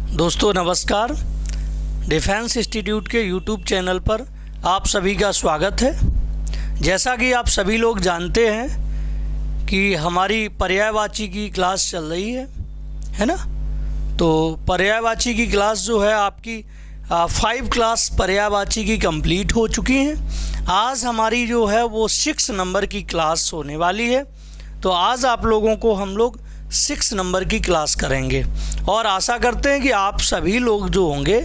दोस्तों नमस्कार। Defence institute के यूट्यूब चैनल पर आप सभी का स्वागत है। जैसा कि आप सभी लोग जानते हैं कि हमारी पर्यायवाची की क्लास चल रही है ना। तो पर्यायवाची की क्लास जो है आपकी 5 क्लास पर्यायवाची की कंप्लीट हो चुकी हैं। आज हमारी जो है वो 6 नंबर की क्लास होने वाली है। तो आज आप लोगों को हम लोग 6 नंबर की क्लास करेंगे और आशा करते हैं कि आप सभी लोग जो होंगे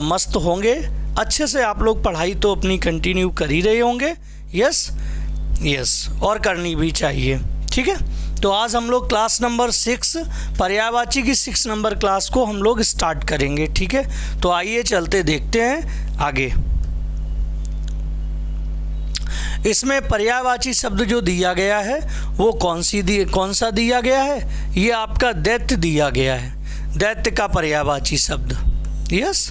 मस्त होंगे, अच्छे से आप लोग पढ़ाई तो अपनी कंटिन्यू कर ही रहे होंगे। यस और करनी भी चाहिए, ठीक है। तो आज हम लोग क्लास नंबर 6 पर्यायवाची की 6 नंबर क्लास को हम लोग स्टार्ट करेंगे, ठीक है। तो आइए चलते देखते हैं आगे। इसमें पर्यायवाची शब्द जो दिया गया है वो कौन सा दिया गया है? ये आपका दैत्य दिया गया है। दैत्य का पर्यायवाची शब्द यस।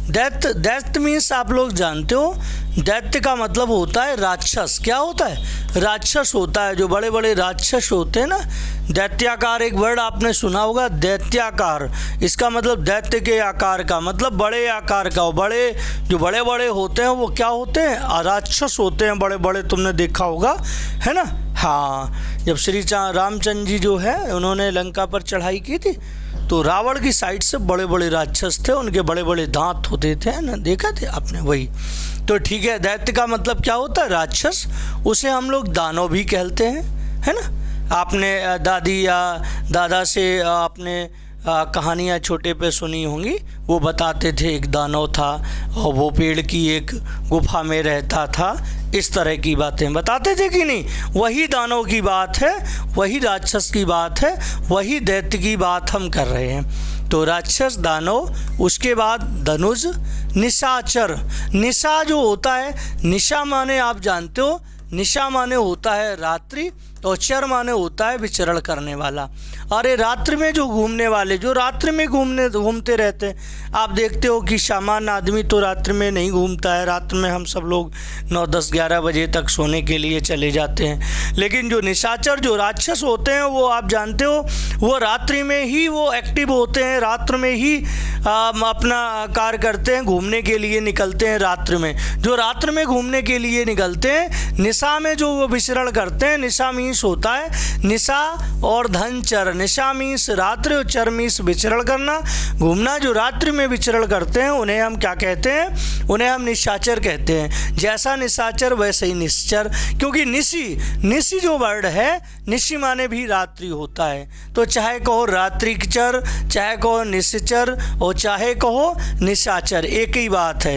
दैत्य मीन्स आप लोग जानते हो, दैत्य का मतलब होता है राक्षस। क्या होता है? राक्षस होता है। जो बड़े बड़े राक्षस होते हैं ना, दैत्याकार एक वर्ड आपने सुना होगा, दैत्याकार। इसका मतलब दैत्य के आकार का मतलब बड़े आकार का। बड़े जो बड़े बड़े होते हैं वो क्या होते हैं? राक्षस होते हैं बड़े बड़े, तुमने देखा होगा है ना। हाँ, जब श्री रामचंद्र जी जो है उन्होंने लंका पर चढ़ाई की थी तो रावण की साइड से बड़े बड़े राक्षस थे, उनके बड़े बड़े दांत होते थे ना, देखा थे आपने वही। तो ठीक है, दैत्य का मतलब क्या होता है? राक्षस। उसे हम लोग दानव भी कहते हैं, है ना। आपने दादी या दादा से आपने कहानियाँ छोटे पे सुनी होंगी। वो बताते थे एक दानव था और वो पेड़ की एक गुफा में रहता था। इस तरह की बातें बताते थे कि नहीं? वही दानव की बात है, वही राक्षस की बात है, वही दैत्य की बात हम कर रहे हैं। तो राक्षस, दानव, उसके बाद धनुष, निशाचर। निशा जो होता है, निशा माने आप जानते हो, निशा माने होता है रात्रि और चर माने होता है विचरण करने वाला। अरे रात्रि में जो घूमने वाले, जो रात्रि में घूमते रहते हैं। आप देखते हो कि सामान्य आदमी तो रात्रि में नहीं घूमता है। रात में हम सब लोग 9, 10, 11 बजे तक सोने के लिए चले जाते हैं। लेकिन जो निशाचर, जो राक्षस होते हैं, वो आप जानते हो वो रात्रि में ही वो एक्टिव होते हैं, रात्र में ही अपना कार्य करते हैं, घूमने के लिए निकलते हैं रात्रि में। जो रात्रि में घूमने के लिए निकलते हैं, निशा में जो वो विचरण करते हैं। निशा मीन्स होता है निशा और धन चर। निशा मीन्स रात्रि और चर मीन्स विचरण करना, घूमना। जो रात्रि में विचरण करते हैं उन्हें हम क्या कहते हैं? उन्हें हम निशाचर कहते हैं। जैसा निशाचर वैसे ही निश्चर, क्योंकि निशी जो वर्ड है, निशी माने भी रात्रि होता है। तो चाहे कहो रात्रिचर, चाहे कहो निश्चर और चाहे कहो निशाचर, एक ही बात है।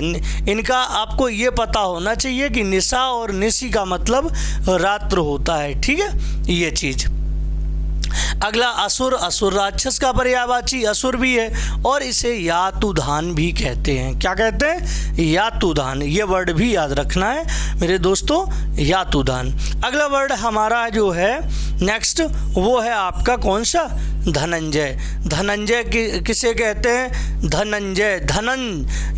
इनका आपको ये पता होना चाहिए कि निशा और निशी का मतलब रात्र होता है, ठीक है, ये चीज़। अगला असुर। असुर राक्षस का पर्यायवाची असुर भी है और इसे यातुधान भी कहते हैं। क्या कहते हैं? यातुधान। ये वर्ड भी याद रखना है मेरे दोस्तों, यातुधान। अगला वर्ड हमारा जो है नेक्स्ट, वो है आपका कौन सा? धनंजय। धनंजय किसे कहते हैं? धनंजय।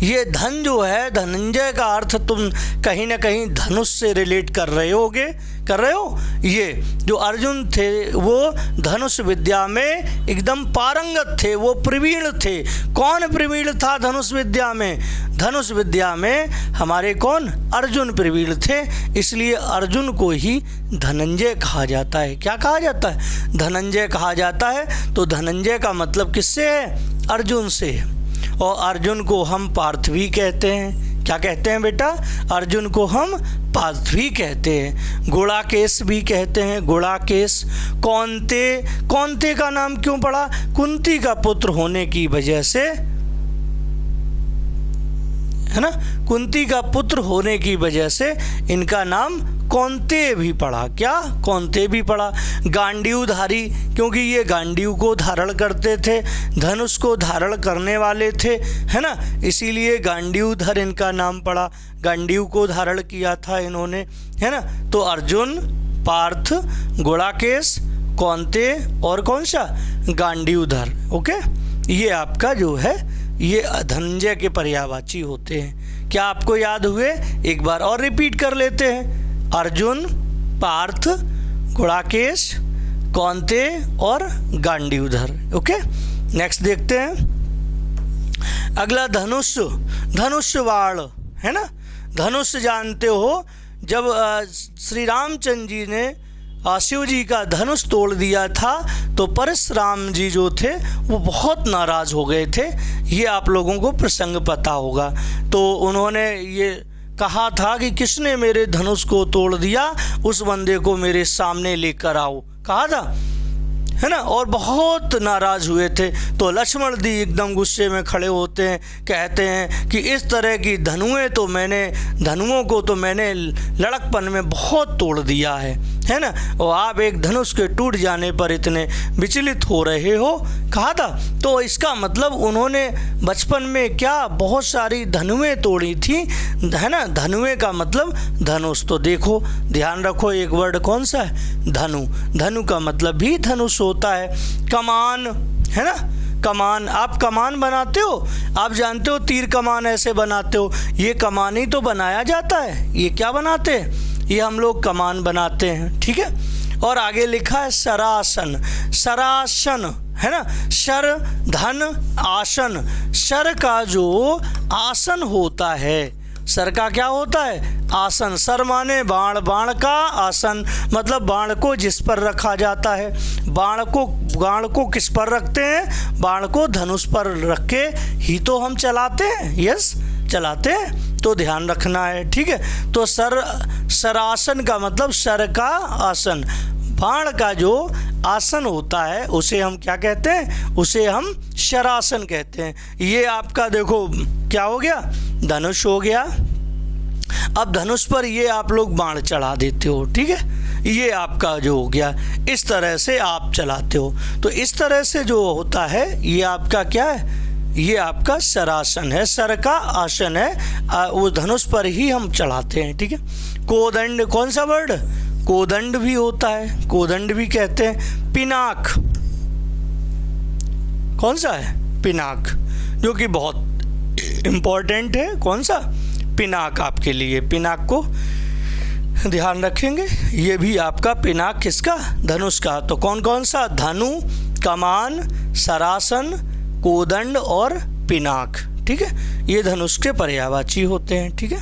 ये धन जो है, धनंजय का अर्थ तुम कहीं ना कहीं धनुष से रिलेट कर रहे हो। ये जो अर्जुन थे वो धनुष विद्या में एकदम पारंगत थे, वो प्रवीण थे। कौन प्रवीण था धनुष विद्या में? धनुष विद्या में हमारे कौन? अर्जुन प्रवीण थे। इसलिए अर्जुन को ही धनंजय कहा जाता है। क्या कहा जाता है? धनंजय कहा जाता है। तो धनंजय का मतलब किससे है? अर्जुन से है। और अर्जुन को हम पार्थ भी कहते हैं। क्या कहते हैं बेटा? अर्जुन को हम पार्थ भी कहते हैं। गुड़ाकेश भी कहते हैं, गुड़ाकेश। कौंते का नाम क्यों पड़ा? कुंती का पुत्र होने की वजह से, है ना, कुंती का पुत्र होने की वजह से इनका नाम कौंते भी पड़ा। क्या? कौंते भी पड़ा। गांडीवधारी, क्योंकि ये गांडीव को धारण करते थे, धनुष को धारण करने वाले थे, है ना, इसीलिए गांडीवधर इनका नाम पड़ा। गांडीव को धारण किया था इन्होंने, है ना। तो अर्जुन, पार्थ, गुड़ाकेश, कौंते और कौन सा? गांडीवधर। ओके, ये आपका जो है ये धनंजय के पर्यायवाची होते हैं। क्या आपको याद हुए? एक बार और रिपीट कर लेते हैं। अर्जुन, पार्थ, गुड़ाकेश, कौंते और गांडीवधर। ओके, नेक्स्ट देखते हैं। अगला धनुष, धनुष बाण है ना। धनुष जानते हो, जब श्री रामचंद्र जी ने शिव जी का धनुष तोड़ दिया था तो परशुराम जी जो थे वो बहुत नाराज़ हो गए थे। ये आप लोगों को प्रसंग पता होगा। तो उन्होंने ये कहा था कि किसने मेरे धनुष को तोड़ दिया, उस बंदे को मेरे सामने लेकर आओ, कहा था, है ना। और बहुत नाराज़ हुए थे। तो लक्ष्मण जी एकदम गुस्से में खड़े होते हैं, कहते हैं कि इस तरह की धनुओं को तो मैंने लड़कपन में बहुत तोड़ दिया है ना। और आप एक धनुष के टूट जाने पर इतने विचलित हो रहे हो, कहा था। तो इसका मतलब उन्होंने बचपन में क्या बहुत सारी धनुएं तोड़ी थी, है ना। धनुएं का मतलब धनुष। तो देखो, ध्यान रखो, एक वर्ड कौन सा है, धनु। धनु का मतलब भी धनुष होता है। कमान, है ना, कमान। आप कमान बनाते हो, आप जानते हो तीर कमान ऐसे बनाते हो, ये कमान ही तो बनाया जाता है। ये क्या बनाते हैं, ये हम लोग कमान बनाते हैं, ठीक है। और आगे लिखा है शरासन, शरासन, है ना। शर धन आसन, शर का जो आसन होता है, सर का क्या होता है, आसन। सर माने बाण, बाण का आसन मतलब बाण को जिस पर रखा जाता है। बाण को किस पर रखते हैं, बाण को धनुष पर रख के ही तो हम चलाते हैं, यस, चलाते हैं। तो ध्यान रखना है, ठीक है। तो शरासन का मतलब सर का आसन। बाण का जो आसन होता है उसे हम क्या कहते हैं, उसे हम शरासन कहते हैं। ये आपका देखो क्या हो गया, धनुष हो गया। अब धनुष पर ये आप लोग बाण चढ़ा देते हो, ठीक है। ये आपका जो हो गया, इस तरह से आप चलाते हो। तो इस तरह से जो होता है ये आपका क्या है, ये आपका शरासन है, सर का आसन है। वो धनुष पर ही हम चढ़ाते हैं, ठीक है। कोदंड, कौन सा वर्ड, कोदंड भी होता है, कोदंड भी कहते हैं। पिनाक, कौन सा है, पिनाक, जो कि बहुत इम्पोर्टेंट है। कौन सा, पिनाक आपके लिए। पिनाक को ध्यान रखेंगे, ये भी आपका पिनाक किसका, धनुष का। तो कौन कौन सा, धनु, कमान, शरासन, कोदंड और पिनाक, ठीक है। ये धनुष के पर्यायवाची होते हैं, ठीक है।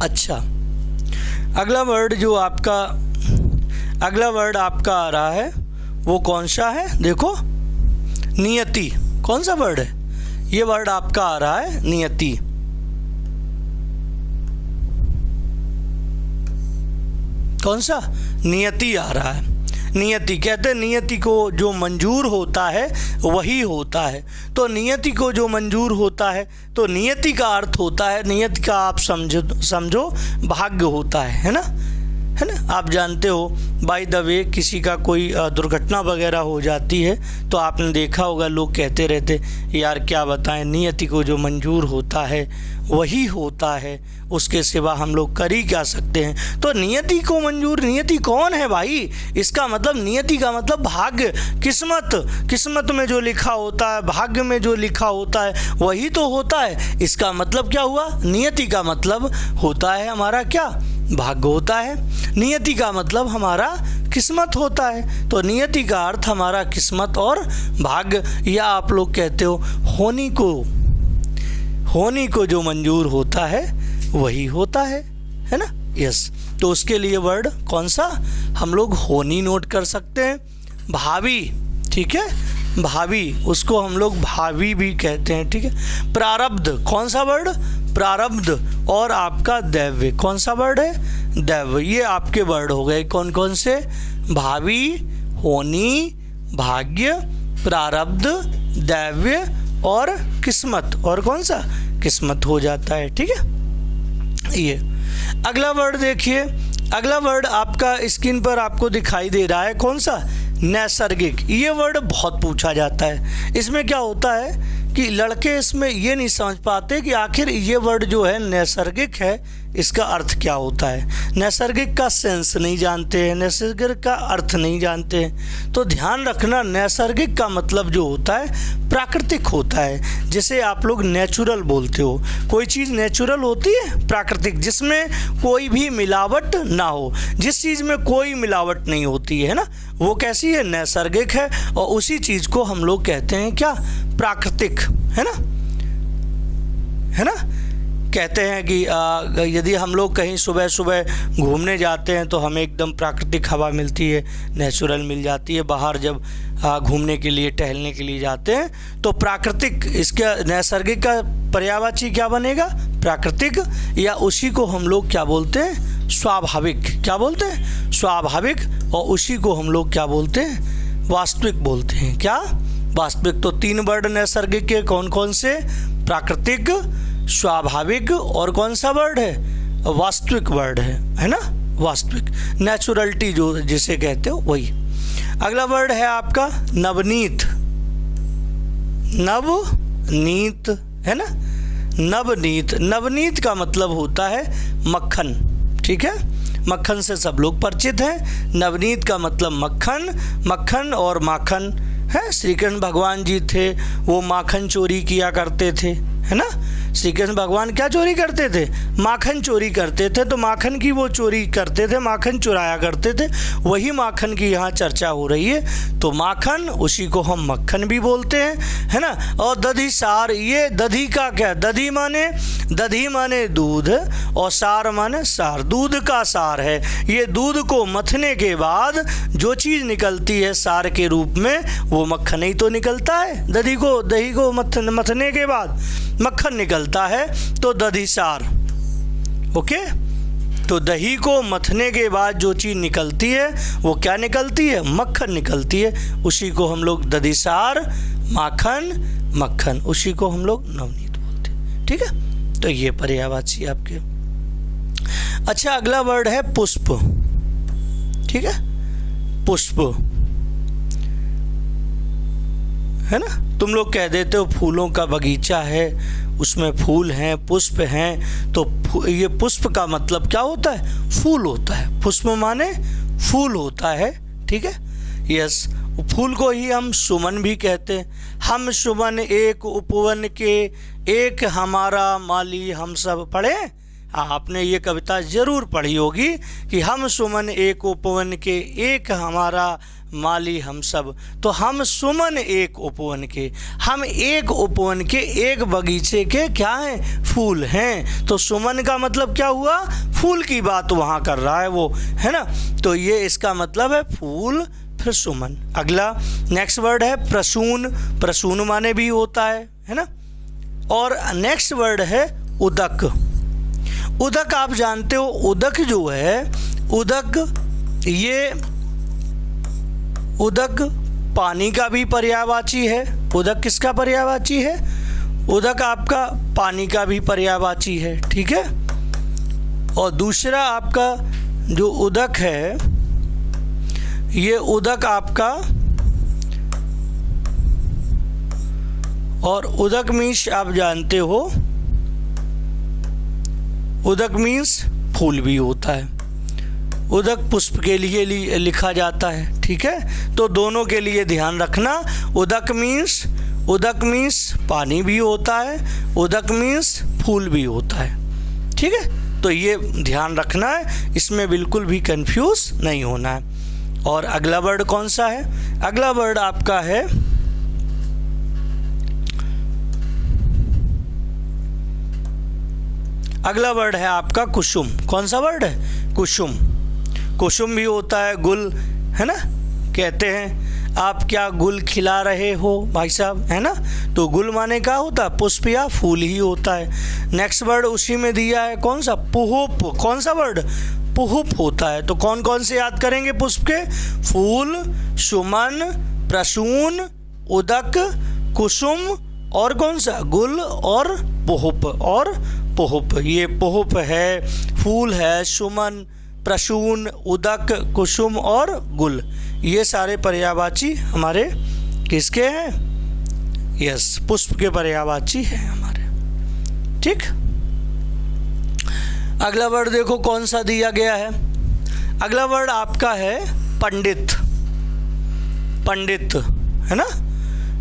अच्छा, अगला वर्ड जो आपका, अगला वर्ड आपका आ रहा है वो कौन सा है, देखो, नियति। कौन सा वर्ड है, ये वर्ड आपका आ रहा है नियति। कौन सा, नियति आ रहा है। नियति कहते हैं, नियति को जो मंजूर होता है वही होता है। तो नियति को जो मंजूर होता है, तो नियति का अर्थ होता है, नियति का आप समझो भाग्य होता है ना, है ना। आप जानते हो, बाय द वे, किसी का कोई दुर्घटना वगैरह हो जाती है तो आपने देखा होगा लोग कहते रहते, यार क्या बताएं, नियति को जो मंजूर होता है वही होता है, उसके सिवा हम लोग कर ही क्या सकते हैं। तो नियति को मंजूर, नियति कौन है भाई, इसका मतलब नियति का मतलब भाग्य, किस्मत। किस्मत में जो लिखा होता है, भाग्य में जो लिखा होता है वही तो होता है। इसका मतलब क्या हुआ, नियति का मतलब होता है हमारा क्या, भाग्य होता है। नियति का मतलब हमारा किस्मत होता है। तो नियति का अर्थ हमारा किस्मत और भाग्य, या आप लोग कहते हो होनी को जो मंजूर होता है वही होता है ना, यस। तो उसके लिए वर्ड कौन सा, हम लोग होनी नोट कर सकते हैं। भावी, ठीक है, भावी, उसको हम लोग भावी भी कहते हैं, ठीक है। प्रारब्ध, कौन सा वर्ड, प्रारब्ध। और आपका दैव्य, कौन सा वर्ड है, दैव्य। ये आपके वर्ड हो गए कौन कौन से, भावी, होनी, भाग्य, प्रारब्ध, दैव्य और किस्मत। और कौन सा, किस्मत हो जाता है, ठीक है। ये अगला वर्ड देखिए, अगला वर्ड आपका स्क्रीन पर आपको दिखाई दे रहा है, कौन सा, नैसर्गिक। ये वर्ड बहुत पूछा जाता है। इसमें क्या होता है कि लड़के इसमें ये नहीं समझ पाते कि आखिर ये वर्ड जो है नैसर्गिक है, इसका अर्थ क्या होता है। नैसर्गिक का सेंस नहीं जानते हैं, नैसर्गिक का अर्थ नहीं जानते हैं। तो ध्यान रखना, नैसर्गिक का मतलब जो होता है प्राकृतिक होता है। जैसे आप लोग नेचुरल बोलते हो, कोई चीज़ नेचुरल होती है प्राकृतिक, जिसमें कोई भी मिलावट ना हो। जिस चीज़ में कोई मिलावट नहीं होती है ना, वो कैसी है, नैसर्गिक है। और उसी चीज़ को हम लोग कहते हैं क्या, प्राकृतिक, है ना। कहते हैं कि यदि हम लोग कहीं सुबह सुबह घूमने जाते हैं तो हमें एकदम प्राकृतिक हवा मिलती है, नेचुरल मिल जाती है। बाहर जब घूमने के लिए, टहलने के लिए जाते हैं तो प्राकृतिक, इसका नैसर्गिक का पर्यायवाची क्या बनेगा? प्राकृतिक, या उसी को हम लोग क्या बोलते हैं? स्वाभाविक। क्या बोलते हैं? स्वाभाविक। और उसी को हम लोग क्या बोलते हैं? वास्तविक बोलते हैं। क्या? वास्तविक। तो 3 वर्ड नैसर्गिक के कौन कौन से? प्राकृतिक, स्वाभाविक और कौन सा वर्ड है? वास्तविक वर्ड है ना। वास्तविक, नेचुरलिटी जो जिसे कहते हो वही। अगला वर्ड है आपका नवनीत। नवनीत, है ना। नवनीत, नवनीत का मतलब होता है मक्खन। ठीक है, मक्खन से सब लोग परिचित हैं। नवनीत का मतलब मक्खन, मक्खन और माखन है। श्री कृष्ण भगवान जी थे, वो माखन चोरी किया करते थे, है ना। श्री कृष्ण भगवान क्या चोरी करते थे? माखन चोरी करते थे। तो माखन की वो चोरी करते थे, माखन चुराया करते थे, वही माखन की यहाँ चर्चा हो रही है। तो माखन, उसी को हम मक्खन भी बोलते हैं, है ना। और दधी सार, ये दधी का क्या? दधी माने दूध और सार माने सार, दूध का सार है। ये दूध को मथने के बाद जो चीज़ निकलती है सार के रूप में, वो मक्खन ही तो निकलता है। दही को मथने के बाद मक्खन निकलता है, तो दधी सार। ओके, तो दही को मथने के बाद जो चीज़ निकलती है वो क्या निकलती है? मक्खन निकलती है। उसी को हम लोग दधी सार, माखन, मक्खन, उसी को हम लोग नवनीत बोलते हैं। ठीक है, तो ये पर्यायवाची आपके। अच्छा, अगला वर्ड है पुष्प। ठीक है, पुष्प, है ना। तुम लोग कह देते हो फूलों का बगीचा है, उसमें फूल हैं, पुष्प हैं। तो ये पुष्प का मतलब क्या होता है? फूल होता है। पुष्प माने फूल होता है। ठीक है, यस। फूल को ही हम सुमन भी कहते हैं। हम सुमन एक उपवन के, एक हमारा माली हम सब। पढ़े? आपने ये कविता जरूर पढ़ी होगी कि हम सुमन एक उपवन के, एक हमारा माली हम सब। तो हम सुमन एक उपवन के, हम एक उपवन के, एक बगीचे के क्या हैं? फूल हैं। तो सुमन का मतलब क्या हुआ? फूल की बात वहाँ कर रहा है वो, है ना। तो ये इसका मतलब है फूल, फिर सुमन। अगला नेक्स्ट वर्ड है प्रसून। प्रसून माने भी होता है ना। और नेक्स्ट वर्ड है उदक। उदक आप जानते हो, उदक जो है, उदक, ये उदक पानी का भी पर्यायवाची है। उदक किसका पर्यायवाची है? उदक आपका पानी का भी पर्यायवाची है। ठीक है, और दूसरा आपका जो उदक है, ये उदक आपका, और उदक मीन्स आप जानते हो, उदक मीन्स फूल भी होता है। उदक पुष्प के लिए लिखा जाता है। ठीक है, तो दोनों के लिए ध्यान रखना। उदक मीन्स पानी भी होता है, उदक मीन्स फूल भी होता है। ठीक है, तो ये ध्यान रखना है, इसमें बिल्कुल भी कंफ्यूज नहीं होना है। और अगला वर्ड कौन सा है? अगला वर्ड आपका है अगला वर्ड है आपका कुसुम। कौन सा वर्ड है? कुसुम। कुसुम भी होता है गुल, है ना। कहते हैं आप क्या गुल खिला रहे हो भाई साहब, है ना। तो गुल माने क्या होता है? पुष्प या फूल ही होता है। नेक्स्ट वर्ड उसी में दिया है, कौन सा? पुहुप। कौन सा वर्ड? पुहुप होता है। तो कौन कौन से याद करेंगे पुष्प के? फूल, सुमन, प्रसून, उदक, कुसुम, और कौन सा? गुल और पुहुप। और पुहुप, ये पुहुप है, फूल है, सुमन, प्रसून, उदक, कुसुम और गुल, ये सारे पर्यायवाची हमारे किसके हैं? यस, पुष्प के पर्यायवाची हैं हमारे। ठीक, अगला वर्ड देखो कौन सा दिया गया है। अगला वर्ड आपका है पंडित। पंडित, है ना।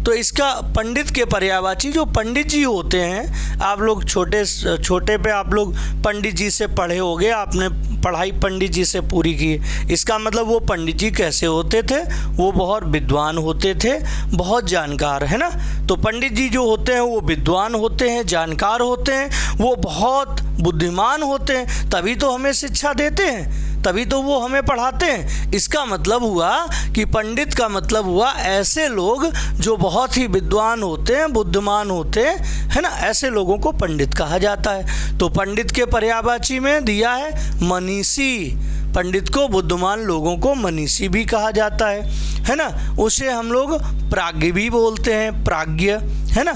तो इसका पंडित के पर्यायवाची जो पंडित जी होते हैं, आप लोग छोटे पे आप लोग पंडित जी से पढ़े होगे, आपने पढ़ाई पंडित जी से पूरी की। इसका मतलब वो पंडित जी कैसे होते थे, वो बहुत विद्वान होते थे, बहुत जानकार, है ना। तो पंडित जी जो होते हैं वो विद्वान होते हैं, जानकार होते हैं, वो बहुत बुद्धिमान होते हैं, तभी तो हमें शिक्षा देते हैं, तभी तो वो हमें पढ़ाते हैं। इसका मतलब हुआ कि पंडित का मतलब हुआ ऐसे लोग जो बहुत ही विद्वान होते हैं, बुद्धिमान होते हैं, है ना, ऐसे लोगों को पंडित कहा जाता है। तो पंडित के पर्यायवाची में दिया है मनीषी। पंडित को, बुद्धिमान लोगों को मनीषी भी कहा जाता है ना। उसे हम लोग प्राज्ञ भी बोलते हैं, प्राज्ञ, है ना।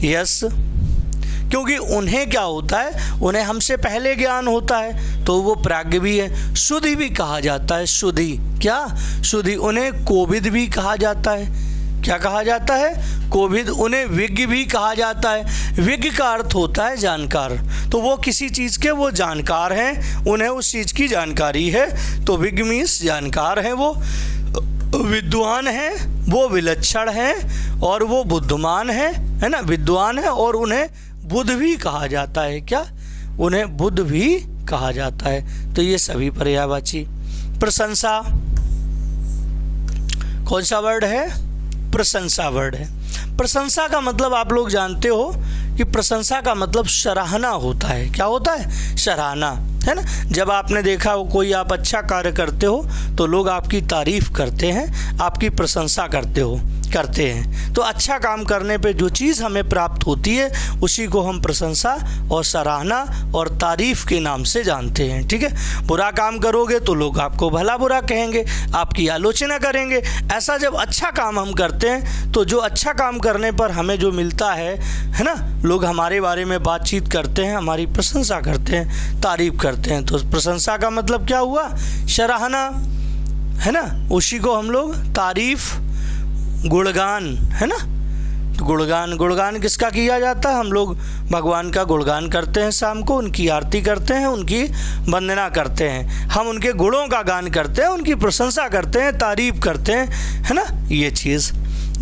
यस, क्योंकि उन्हें क्या होता है, उन्हें हमसे पहले ज्ञान होता है, तो वो प्राज्ञ भी है। शुद्धि भी कहा जाता है, शुद्धि, क्या शुद्धि। उन्हें कोविद भी कहा जाता है, क्या कहा जाता है, कोविद। उन्हें विज्ञ भी कहा जाता है। विज्ञ का अर्थ होता है जानकार, तो वो किसी चीज़ के वो जानकार हैं, उन्हें उस चीज़ की जानकारी है, तो विज्ञ मीन्स जानकार हैं, वो विद्वान हैं, वो विलक्षण हैं, और वो बुद्धिमान हैं, है ना, विद्वान है। और उन्हें बुद्ध भी कहा जाता है, क्या, उन्हें बुद्ध भी कहा जाता है। तो ये सभी पर्यायवाची। प्रशंसा कौन सा वर्ड है, प्रशंसा वर्ड है। प्रशंसा का मतलब आप लोग जानते हो कि प्रशंसा का मतलब सराहना होता है। क्या होता है, सराहना, है ना। जब आपने देखा हो कोई आप अच्छा कार्य करते हो तो लोग आपकी तारीफ करते हैं, आपकी प्रशंसा करते हैं। तो अच्छा काम करने पे जो चीज़ हमें प्राप्त होती है उसी को हम प्रशंसा और सराहना और तारीफ के नाम से जानते हैं, ठीक है। बुरा काम करोगे तो लोग आपको भला बुरा कहेंगे, आपकी आलोचना करेंगे। ऐसा जब अच्छा काम हम करते हैं तो जो अच्छा काम करने पर हमें जो मिलता है ना, लोग हमारे बारे में बातचीत करते हैं, हमारी प्रशंसा करते हैं, तारीफ करते हैं। तो प्रशंसा का मतलब क्या हुआ, सराहना, है ना। उसी को हम लोग तारीफ, गुणगान, है ना। तो गुणगान किसका किया जाता है, हम लोग भगवान का गुणगान करते हैं, शाम को उनकी आरती करते हैं, उनकी वंदना करते हैं, हम उनके गुणों का गान करते हैं, उनकी प्रशंसा करते हैं, तारीफ करते हैं, है ना, ये चीज़।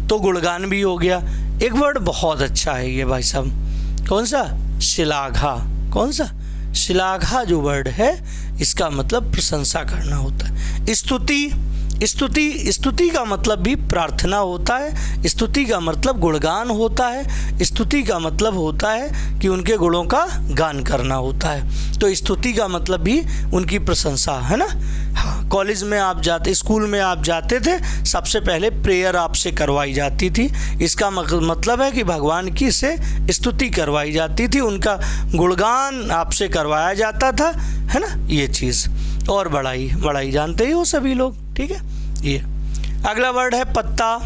तो गुणगान भी हो गया। एक वर्ड बहुत अच्छा है ये भाई साहब, कौन सा, श्लाघा। कौन सा, श्लाघा जो वर्ड है इसका मतलब प्रशंसा करना होता है। स्तुति का मतलब भी प्रार्थना होता है, स्तुति का मतलब गुणगान होता है, स्तुति का मतलब होता है कि उनके गुणों का गान करना होता है। तो स्तुति का मतलब भी उनकी प्रशंसा, है ना। हाँ, कॉलेज में आप जाते, स्कूल में आप जाते थे, सबसे पहले प्रेयर आपसे करवाई जाती थी। इसका मतलब है कि भगवान की से स्तुति करवाई जाती थी, उनका गुणगान आपसे करवाया जाता था, है ना, ये चीज़। और बढ़ाई जानते ही हो सभी लोग, ठीक है। ये अगला वर्ड है पत्ता।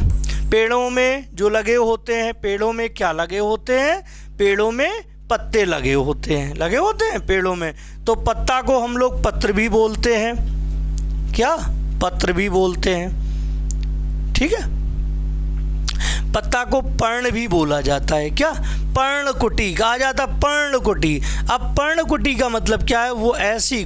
पेड़ों में जो लगे होते हैं, पेड़ों में क्या लगे होते हैं, पेड़ों में पत्ते लगे होते हैं पेड़ों में। तो पत्ता को हम लोग पत्र भी बोलते हैं, क्या, पत्र भी बोलते हैं, ठीक है। पत्ता को पर्ण भी बोला जाता है, क्या, पर्णकुटी कहा जाता है, पर्णकुटी। अब पर्णकुटी का मतलब क्या है, वो ऐसी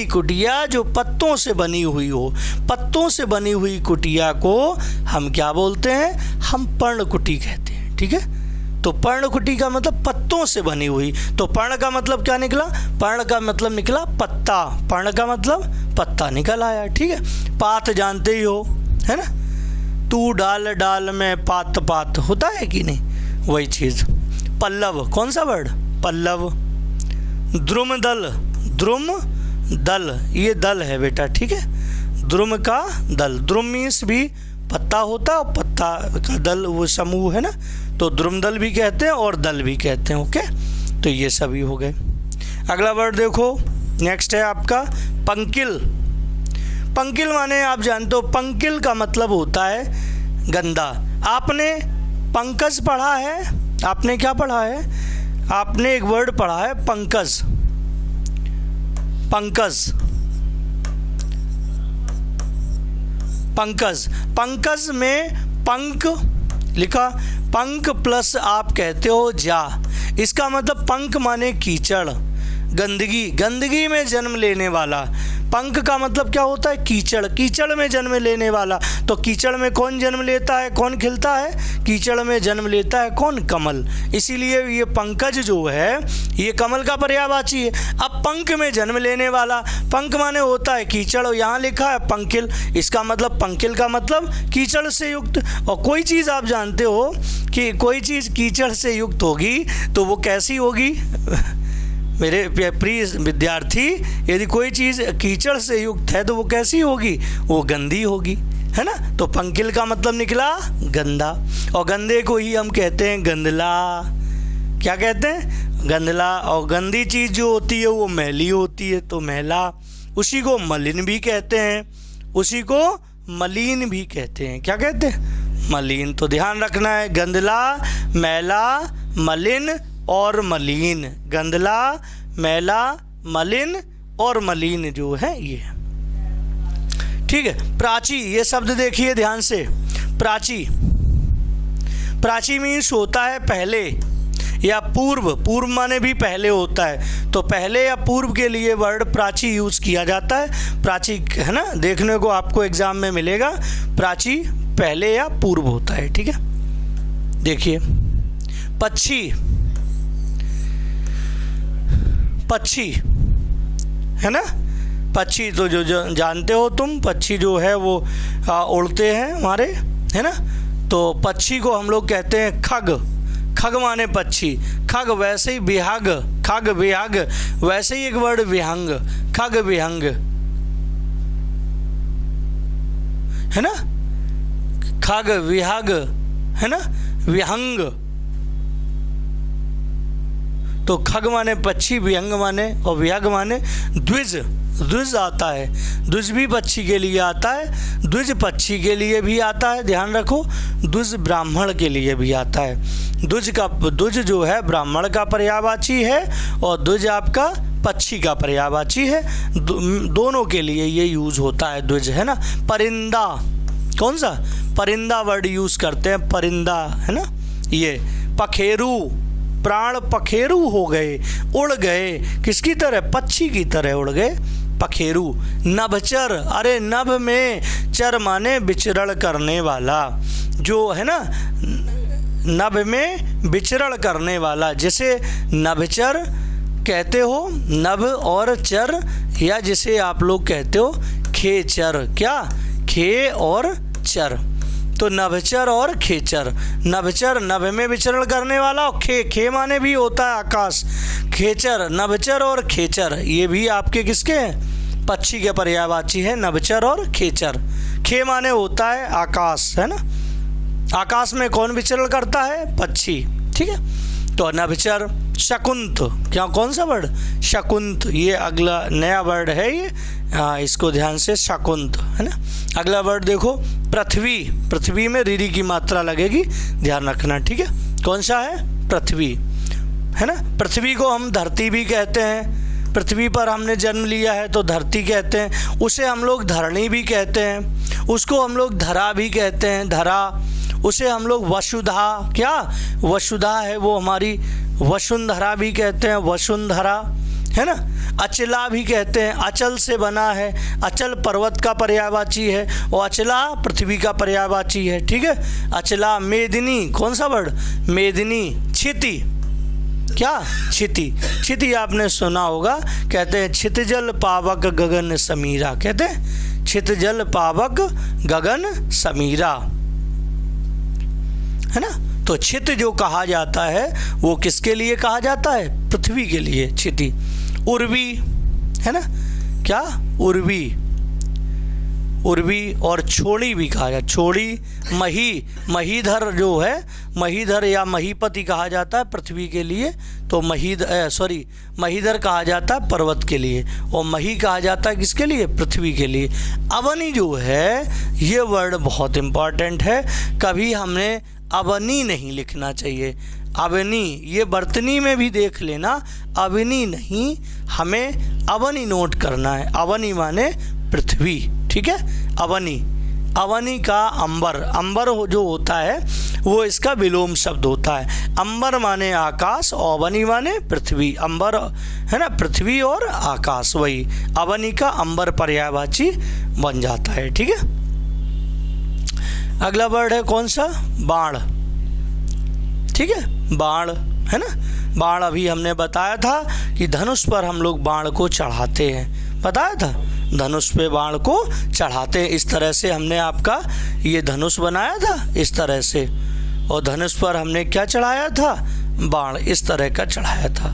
कुटिया जो पत्तों से बनी हुई हो। पत्तों से बनी हुई कुटिया को हम क्या बोलते हैं, हम पर्णकुटी कहते हैं, ठीक है। तो पर्णकुटी का मतलब पत्तों से बनी हुई। तो पर्ण का मतलब क्या निकला, पर्ण का मतलब निकला पत्ता, पर्ण का मतलब पत्ता निकल आया, ठीक है। पात जानते ही हो, है ना, तू डाल में पात होता है कि नहीं, वही चीज़। पल्लव कौन सा वर्ड, पल्लव। द्रुम दल, ये दल है बेटा, ठीक है। द्रुम का दल, द्रुम मीन्स भी पत्ता होता है, और पत्ता का दल वो समूह है ना, तो द्रुम दल भी कहते हैं और दल भी कहते हैं, ओके। तो ये सभी हो गए। अगला वर्ड देखो, नेक्स्ट है आपका पंकिल। पंकिल माने आप जानते हो, पंकिल का मतलब होता है गंदा। आपने पंकज पढ़ा है, आपने क्या पढ़ा है, आपने एक वर्ड पढ़ा है पंकज। पंकज में पंक लिखा, पंक प्लस आप कहते हो जा। इसका मतलब पंक माने कीचड़, गंदगी, गंदगी में जन्म लेने वाला। पंख का मतलब क्या होता है? कीचड़, कीचड़ में जन्म लेने वाला। तो कीचड़ में कौन जन्म लेता है, कौन खिलता है? कीचड़ में जन्म लेता है कौन? कमल। इसीलिए ये पंकज जो है ये कमल का पर्यायवाची है। अब पंख में जन्म लेने वाला, पंख माने होता है कीचड़, और यहाँ लिखा है पंकिल, इसका मतलब पंकिल का मतलब कीचड़ से युक्त। और कोई चीज़ आप जानते हो कि कोई चीज़ कीचड़ से युक्त होगी तो वो कैसी होगी? मेरे प्रिय विद्यार्थी, यदि कोई चीज़ कीचड़ से युक्त है तो वो कैसी होगी? वो गंदी होगी, है ना। तो पंकिल का मतलब निकला गंदा, और गंदे को ही हम कहते हैं गंदला। क्या कहते हैं? गंदला। और गंदी चीज़ जो होती है वो मैली होती है, तो मैला। उसी को मलिन भी कहते हैं, उसी को मलिन भी कहते हैं। क्या कहते हैं? मलिन। तो ध्यान रखना है, गंदला, मैला, मलिन और मलिन। गंदला, मैला, मलिन और मलिन जो है ये, ठीक है। प्राची, ये शब्द देखिए ध्यान से। प्राची, प्राची मीन्स होता है पहले या पूर्व। पूर्व माने भी पहले होता है, तो पहले या पूर्व के लिए वर्ड प्राची यूज़ किया जाता है। प्राची, है ना, देखने को आपको एग्जाम में मिलेगा। प्राची पहले या पूर्व होता है, ठीक है। देखिए पक्षी, पक्षी, है ना। पक्षी तो जो जानते हो तुम, पक्षी जो है वो उड़ते हैं हमारे, है ना। तो पक्षी को हम लोग कहते हैं खग। खग माने पक्षी, खग वैसे ही विहंग, खग विहंग, वैसे ही एक वर्ड विहंग, खग विहंग, है ना। खग विहंग, है ना, विहंग। तो खग माने पक्षी, विहंग माने और विहंग माने द्विज। द्विज आता है, द्विज भी पक्षी के लिए आता है, द्विज पक्षी के लिए भी आता है। ध्यान रखो, द्विज ब्राह्मण के लिए भी आता है। द्विज जो है ब्राह्मण का पर्यायवाची है और द्विज आपका पक्षी का पर्यायवाची है। दोनों के लिए ये यूज़ होता है द्विज, है ना। परिंदा, कौन सा? परिंदा वर्ड यूज़ करते हैं, परिंदा, है ना। ये पखेरू, प्राण पखेरू हो गए, उड़ गए, किसकी तरह? पक्षी की तरह उड़ गए, पखेरू। नभचर, अरे नभ में चर माने विचरण करने वाला, जो है ना, नभ में विचरण करने वाला, जिसे नभचर कहते हो, नभ और चर, या जिसे आप लोग कहते हो खेचर। क्या? खे और चर। तो नभचर और खेचर। नभचर नभ में विचरण करने वाला, और खे माने भी होता है आकाश। खेचर, नभचर और खेचर, ये भी आपके किसके हैं? पक्षी के पर्यायवाची है, नभचर और खेचर। खे माने होता है आकाश, है ना। आकाश में कौन विचरण करता है? पक्षी, ठीक है। तो नभचर। शकुंत, क्या कौन सा वर्ड? शकुंत, ये अगला नया वर्ड है ये, इसको ध्यान से, शकुंत, है ना। अगला वर्ड देखो, पृथ्वी। पृथ्वी में रीरी की मात्रा लगेगी, ध्यान रखना, ठीक है। कौन सा है? पृथ्वी, है ना। पृथ्वी को हम धरती भी कहते हैं, पृथ्वी पर हमने जन्म लिया है तो धरती कहते हैं। उसे हम लोग धरणी भी कहते हैं, उसको हम लोग धरा भी कहते हैं, धरा। उसे हम लोग वसुधा, क्या वसुधा है वो हमारी, वसुंधरा भी कहते हैं, वसुंधरा, है ना। अचला भी कहते हैं, अचल से बना है, अचल पर्वत का पर्यायवाची है, और अचला पृथ्वी का पर्यायवाची है, ठीक है। अचला। मेदिनी, कौन सा वर्ड? मेदिनी। क्षिति, क्या? क्षिति। क्षिति आपने सुना होगा, कहते हैं क्षितिजल पावक गगन समीरा, कहते हैं क्षितिजल पावक गगन समीरा, है ना। तो क्षित जो कहा जाता है वो किसके लिए कहा जाता है? पृथ्वी के लिए, क्षिति। उर्वी, है ना, क्या? उर्वी, उर्वी और छोड़ी भी कहा जाता है, छोड़ी। मही, महीधर जो है, महीधर या महीपति कहा जाता है पृथ्वी के लिए, तो महीधर कहा जाता है पर्वत के लिए, और मही कहा जाता है किसके लिए? पृथ्वी के लिए। अवनी जो है ये वर्ड बहुत इम्पॉर्टेंट है, कभी हमने अवनी नहीं लिखना चाहिए। अवनी, ये बर्तनी में भी देख लेना, अवनी नहीं, हमें अवनी नोट करना है। अवनी माने पृथ्वी, ठीक है। अवनी, अवनी का अंबर, अंबर जो होता है वो इसका विलोम शब्द होता है। अंबर माने आकाश, अवनी माने पृथ्वी, अंबर है ना, पृथ्वी और आकाश, वही अवनी का अंबर पर्यायवाची बन जाता है। ठीक है, अगला वर्ड है कौन सा, बाण। ठीक है, बाण है ना, बाण अभी हमने बताया था कि धनुष पर हम लोग बाण को चढ़ाते हैं, बताया था, धनुष पे बाण को चढ़ाते हैं। इस तरह से हमने आपका ये धनुष बनाया था, इस तरह से, और धनुष पर हमने क्या चढ़ाया था, बाण इस तरह का चढ़ाया था।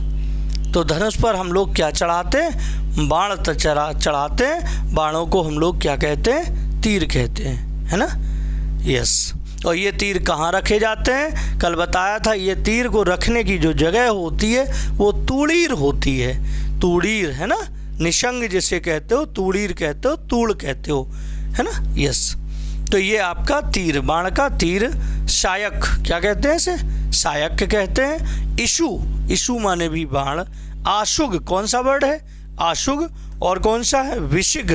तो धनुष पर हम लोग क्या चढ़ाते हैं, बाण चढ़ाते हैं। बाणों को हम लोग क्या कहते हैं, तीर कहते हैं, है ना, यस। और ये तीर कहाँ रखे जाते हैं, कल बताया था, ये तीर को रखने की जो जगह होती है वो तूड़ीर होती है, तूड़ीर है ना, निशंग जिसे कहते हो, तूड़ीर कहते हो, तूड़ कहते हो, है ना, यस। तो ये आपका तीर, बाण का तीर। शायक क्या कहते हैं इसे, शायक कहते हैं। इशु, इशु माने भी बाण। आशुग कौन सा वर्ड है, आशुग। और कौन सा है, विशिग,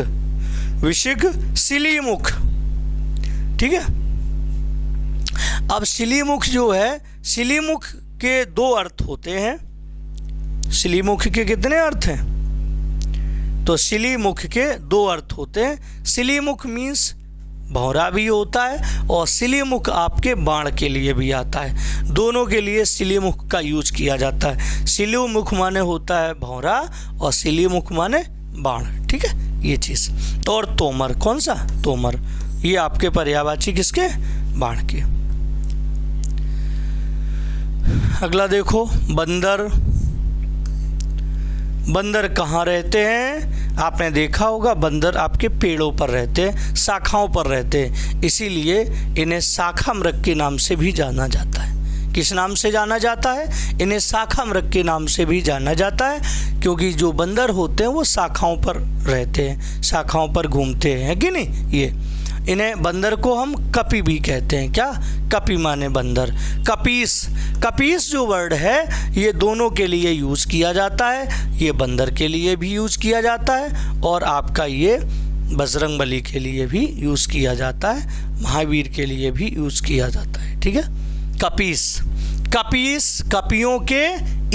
विशिग सिलीमुख। ठीक है, अब सिलीमुख जो है, सिलीमुख के दो अर्थ होते हैं। सिलीमुख के कितने अर्थ हैं, तो सिलीमुख के दो अर्थ होते हैं। सिलीमुख मीन्स भौरा भी होता है, और सिलीमुख आपके बाण के लिए भी आता है, दोनों के लिए सिलीमुख का यूज किया जाता है। सिलीमुख माने होता है भौरा, और सिलीमुख माने बाण। ठीक है, ये चीज़। और तोमर, कौन सा, तोमर, ये आपके पर्यायवाची किसके, बाण के। अगला देखो, बंदर। बंदर कहाँ रहते हैं, आपने देखा होगा, बंदर आपके पेड़ों पर रहते हैं, शाखाओं पर रहते हैं, इसीलिए इन्हें शाखा मृग के नाम से भी जाना जाता है। किस नाम से जाना जाता है, इन्हें शाखा मृग के नाम से भी जाना जाता है, क्योंकि जो बंदर होते हैं वो शाखाओं पर रहते हैं, शाखाओं पर घूमते हैं, कि नहीं। ये इन्हें, बंदर को हम कपि भी कहते हैं। क्या, कपि माने बंदर। कपीस, कपीस जो वर्ड है ये दोनों के लिए यूज़ किया जाता है, ये बंदर के लिए भी यूज़ किया जाता है, और आपका ये बजरंगबली के लिए भी यूज़ किया जाता है, महावीर के लिए भी यूज़ किया जाता है। ठीक है, कपीस, कपीस कपियों के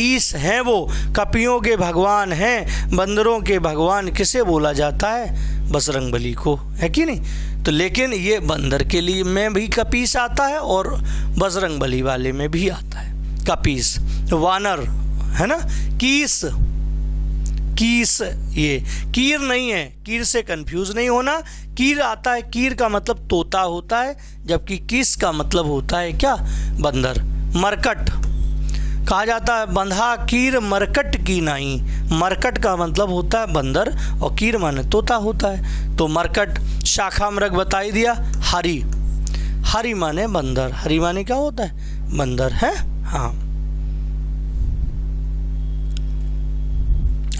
ईश हैं, वो कपियों के भगवान हैं, बंदरों के भगवान किसे बोला जाता है, बजरंगबली को, है कि नहीं। तो लेकिन ये बंदर के लिए में भी कपीस आता है, और बजरंगबली वाले में भी आता है कपीस। वानर है ना, कीस, कीस, ये कीर नहीं है, कीर से कंफ्यूज नहीं होना। कीर आता है, कीर का मतलब तोता होता है, जबकि किस का मतलब होता है क्या, बंदर। मरकट कहा जाता है, बंधा कीर मरकट की नाई। मरकट का मतलब होता है बंदर, और कीर माने तोता होता है, तो मरकट। शाखा मृग बता ही दिया। हरि, हरि माने बंदर, हरि माने क्या होता है, बंदर है, हाँ।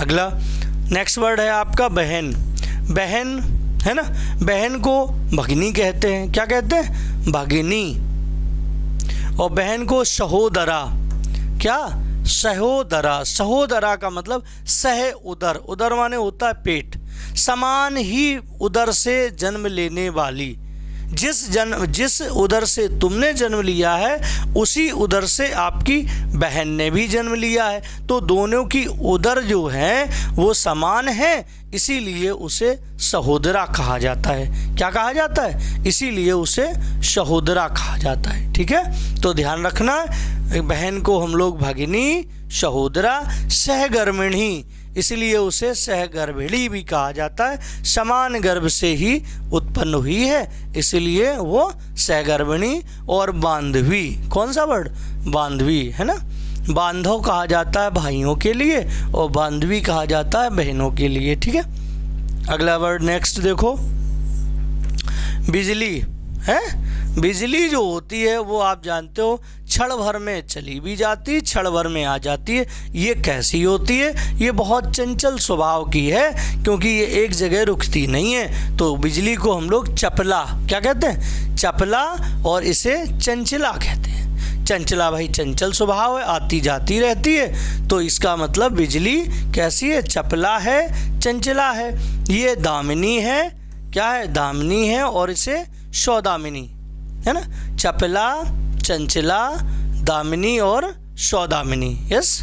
अगला नेक्स्ट वर्ड है आपका बहन। बहन है ना, बहन को भगिनी कहते हैं। क्या कहते हैं, भगिनी। और बहन को सहोदरा, क्या, सहोदरा। सहोदरा का मतलब सह उदर, उदर माने होता है पेट, समान ही उदर से जन्म लेने वाली। जिस उदर से तुमने जन्म लिया है उसी उदर से आपकी बहन ने भी जन्म लिया है, तो दोनों की उदर जो है वो समान है, इसीलिए उसे सहोदरा कहा जाता है। क्या कहा जाता है, इसीलिए उसे सहोदरा कहा जाता है। ठीक है, तो ध्यान रखना, बहन को हम लोग भगिनी, सहोदरा, सहगर्भिणी, इसलिए उसे सहगर्भिणी भी कहा जाता है। समान गर्भ से ही उत्पन्न हुई है, इसलिए वो सहगर्भिणी। और बांधवी, कौन सा वर्ड, बांधवी है ना, बांधव कहा जाता है भाइयों के लिए, और बांधवी कहा जाता है बहनों के लिए। ठीक है, अगला वर्ड नेक्स्ट देखो, बिजली है। बिजली जो होती है वो आप जानते हो क्षण भर में चली भी जाती, क्षण भर में आ जाती है। ये कैसी होती है, ये बहुत चंचल स्वभाव की है, क्योंकि ये एक जगह रुकती नहीं है। तो बिजली को हम लोग चपला, क्या कहते हैं, चपला, और इसे चंचला कहते हैं। चंचला भाई चंचल स्वभाव है, आती जाती रहती है, तो इसका मतलब बिजली कैसी है, चपला है, चंचला है। ये दामिनी है, क्या है, दामिनी है, और इसे सौदामिनी, है ना, चपला, चंचला, दामिनी और सौदामिनी। यस।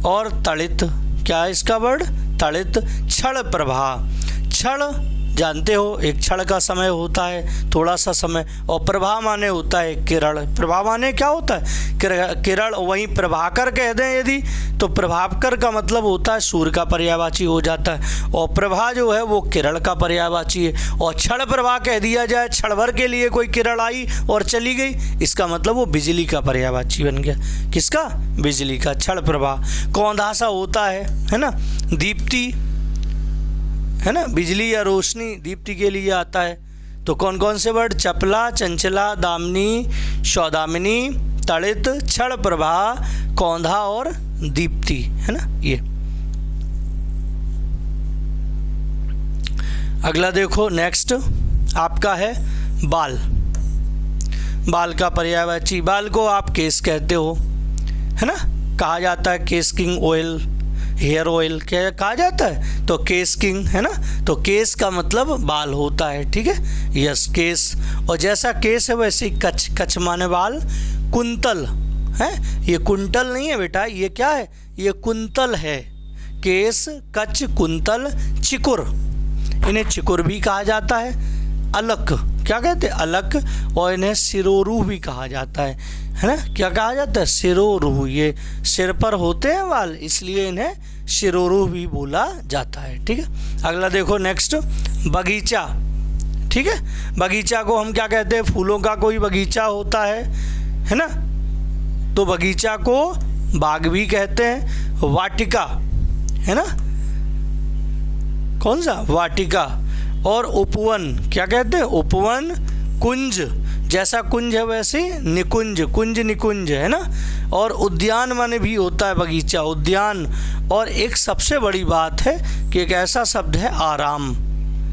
और तड़ित, क्या है इसका वर्ड? तड़ित। क्षण प्रभा, क्षण जानते हो एक क्षण का समय होता है, थोड़ा सा समय, और प्रभा माने होता है किरण। प्रभा माने क्या होता है? किरण। वहीं प्रभाकर कह दें यदि तो प्रभाकर का मतलब होता है सूर्य का पर्यायवाची हो जाता है, और प्रभा जो है वो किरण का पर्यायवाची है। और क्षण प्रभा कह दिया जाए, क्षण भर के लिए कोई किरण आई और चली गई, इसका मतलब वो बिजली का पर्यायवाची बन गया। किसका? बिजली का। क्षण प्रभा। कौंधा सा होता है ना, दीप्ति, है ना, बिजली या रोशनी, दीप्ति के लिए आता है। तो कौन कौन से वर्ड? चपला, चंचला, दामिनी, सौदामिनी, तड़ित, क्षण प्रभा, कौंधा और दीप्ति, है ना। ये अगला देखो, नेक्स्ट आपका है बाल। बाल का पर्यायवाची, बाल को आप केस कहते हो, है ना, कहा जाता है Kesh King oil, hair oil क्या कहा जाता है, तो केस किंग, है ना। तो केस का मतलब बाल होता है, ठीक है। Yes, case. और जैसा केस है वैसे ही कच, कच माने बाल। कुंतल है, ये कुंतल नहीं है बेटा, ये क्या है? ये कुंतल है। केस, कच, कुंतल, चिकुर, इन्हें चिकुर भी कहा जाता है। अलक, क्या कहते हैं? अलक। और इन्हें सिरोरू भी कहा जाता है ना। क्या कहा जाता है? सिरोरू। ये सिर पर होते हैं बाल, इसलिए इन्हें सिरोरू भी बोला जाता है, ठीक है। अगला देखो, नेक्स्ट बगीचा, ठीक है। बगीचा को हम क्या कहते हैं? फूलों का कोई बगीचा होता है ना, तो बगीचा को बाग भी कहते हैं। वाटिका, है ना, कौन सा? वाटिका। और उपवन, क्या कहते हैं? उपवन। कुंज, जैसा कुंज है वैसे निकुंज, कुंज निकुंज, है ना। और उद्यान माने भी होता है बगीचा, उद्यान। और एक सबसे बड़ी बात है कि एक ऐसा शब्द है आराम,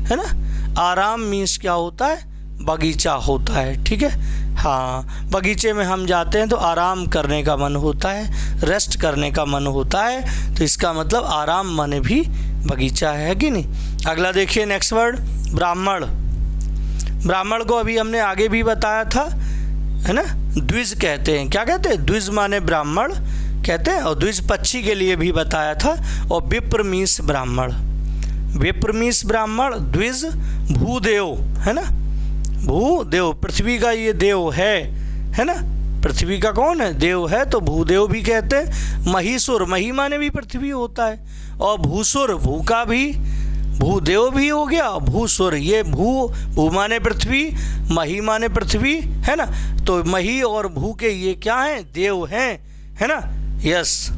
है ना। आराम मीन्स क्या होता है? बगीचा होता है, ठीक है। हाँ, बगीचे में हम जाते हैं तो आराम करने का मन होता है, रेस्ट करने का मन होता है, तो इसका मतलब आराम माने भी बगीचा है कि नहीं। अगला देखिए, नेक्स्ट वर्ड ब्राह्मण। ब्राह्मण को अभी हमने आगे भी बताया था, है ना, द्विज कहते हैं। क्या कहते हैं? द्विज माने ब्राह्मण कहते हैं। और द्विज पक्षी के लिए भी बताया था। और विप्र मीन्स ब्राह्मण, विप्र मीन्स ब्राह्मण। द्विज भूदेव, है ना, भूदेव, पृथ्वी का ये देव है ना, पृथ्वी का कौन है? देव है, तो भूदेव भी कहते हैं। महीसुर, मही माने भी पृथ्वी होता है। और भूसुर, भू का भी भूदेव भी हो गया। भूसुर, ये भू माने पृथ्वी, मही माने पृथ्वी, है ना। तो मही और भू के ये क्या हैं? देव हैं, है ना। यस,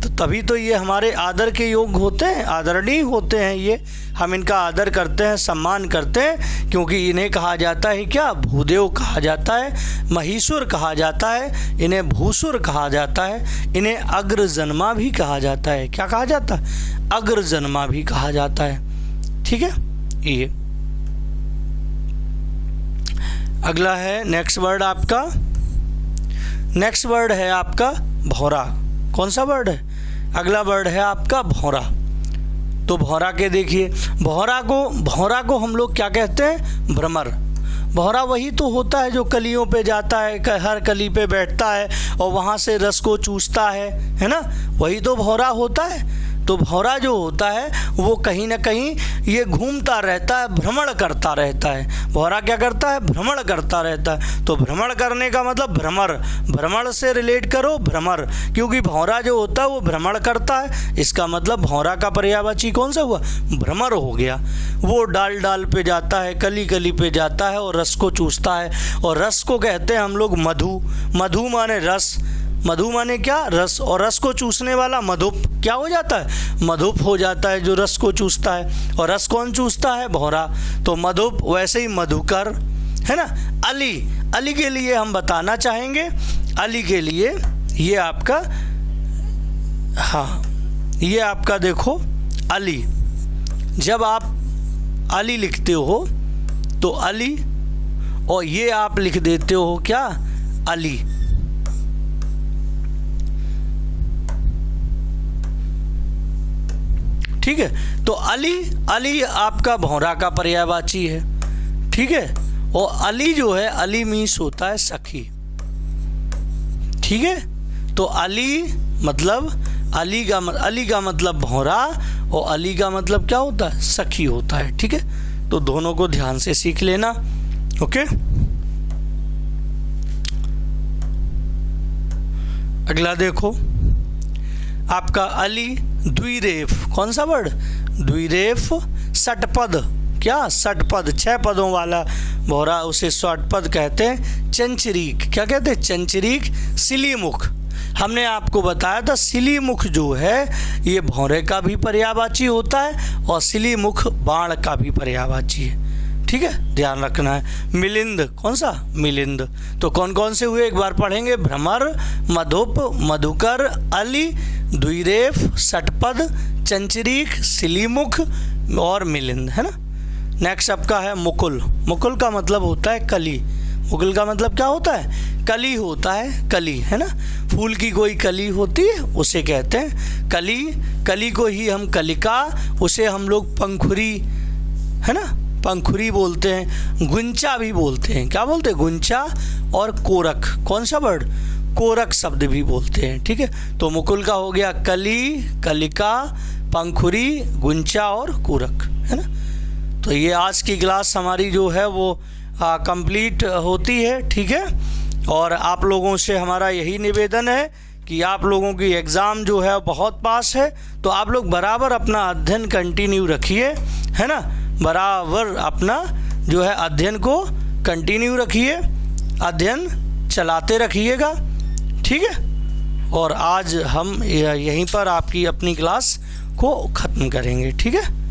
तो तभी तो ये हमारे आदर के योग्य होते हैं, आदरणीय होते हैं। ये हम इनका आदर करते हैं, सम्मान करते हैं, क्योंकि इन्हें कहा जाता है क्या? भूदेव कहा जाता है, महीसुर कहा जाता है, इन्हें भूसुर कहा जाता है, इन्हें अग्रजन्मा भी कहा जाता है। क्या कहा जाता है? अग्रजन्मा भी कहा जाता है, ठीक है। ये अगला है नेक्स्ट वर्ड आपका, नेक्स्ट वर्ड है आपका भौरा। कौन सा वर्ड है? अगला वर्ड है आपका भौरा। तो भौरा के देखिए, भौरा को हम लोग क्या कहते हैं? भ्रमर। भौरा वही तो होता है जो कलियों पे जाता है, हर कली पे बैठता है और वहाँ से रस को चूसता है ना, वही तो भौरा होता है। तो भौरा जो होता है वो कहीं ना कहीं ये घूमता रहता है, भ्रमण करता रहता है। भौरा क्या करता है? भ्रमण करता रहता है। तो भ्रमण करने का मतलब भ्रमर, भ्रमण से रिलेट करो भ्रमर, क्योंकि भौरा जो होता है वो भ्रमण करता है। इसका मतलब भौरा का पर्यायवाची कौन सा हुआ? भ्रमर हो गया। वो डाल डाल पे जाता है, कली कली पे जाता है और रस को चूसता है। और रस को कहते हैं हम लोग मधु। मधु माने रस, मधु माने क्या? रस। और रस को चूसने वाला मधुप क्या हो जाता है? मधुप हो जाता है, जो रस को चूसता है। और रस कौन चूसता है? भौरा। तो मधुप, वैसे ही मधुकर, है ना। अली, अली के लिए हम बताना चाहेंगे, अली के लिए ये आपका, हाँ ये आपका देखो अली, जब आप अली लिखते हो तो अली, और ये आप लिख देते हो क्या? अली। ठीक है, तो अली, अली आपका भौरा का पर्यायवाची है। ठीक है। और अली जो है, अली मीन्स होता है सखी, ठीक है। तो अली मतलब अली का मतलब भौरा, और अली का मतलब क्या होता है, सखी होता है, ठीक है। तो दोनों को ध्यान से सीख लेना, ओके। अगला देखो, आपका अली द्विरेफ, कौन सा वर्ड, द्विरेफ षटपद, क्या षटपद, 6 पदों वाला भौरा, उसे षटपद कहते हैं। चंचरीक, क्या कहते हैं, चंचरीक। सिलीमुख, हमने आपको बताया था सिलीमुख जो है ये भौरे का भी पर्यायवाची होता है और सिलीमुख बाण का भी पर्यायवाची है, ठीक है, ध्यान रखना है। मिलिंद, कौन सा, मिलिंद। तो कौन कौन से हुए एक बार पढ़ेंगे, भ्रमर, मधुप, मधुकर, अली, द्विरेफ, षटपद, चंचरीक, सिलीमुख और मिलिंद, है ना। नेक्स्ट आपका है मुकुल। मुकुल का मतलब होता है कली। मुकुल का मतलब क्या होता है, कली होता है, कली, है ना। फूल की कोई कली होती है उसे कहते हैं कली। कली को ही हम कलिका, उसे हम लोग पंखुरी, है ना, पंखुरी बोलते हैं। गुंचा भी बोलते हैं, क्या बोलते हैं, गुंचा। और कोरक, कौन सा वर्ड, कोरक शब्द भी बोलते हैं, ठीक है। तो मुकुल का हो गया कली, कलिका, पंखुरी, गुंचा और कोरक, है ना। तो ये आज की क्लास हमारी जो है वो कंप्लीट होती है, ठीक है। और आप लोगों से हमारा यही निवेदन है कि आप लोगों की एग्ज़ाम जो है बहुत पास है, तो आप लोग बराबर अपना अध्ययन कंटिन्यू रखिए, है ना। बराबर अपना जो है अध्ययन को कंटिन्यू रखिए, अध्ययन चलाते रखिएगा, ठीक है। और आज हम यहीं पर आपकी अपनी क्लास को ख़त्म करेंगे, ठीक है।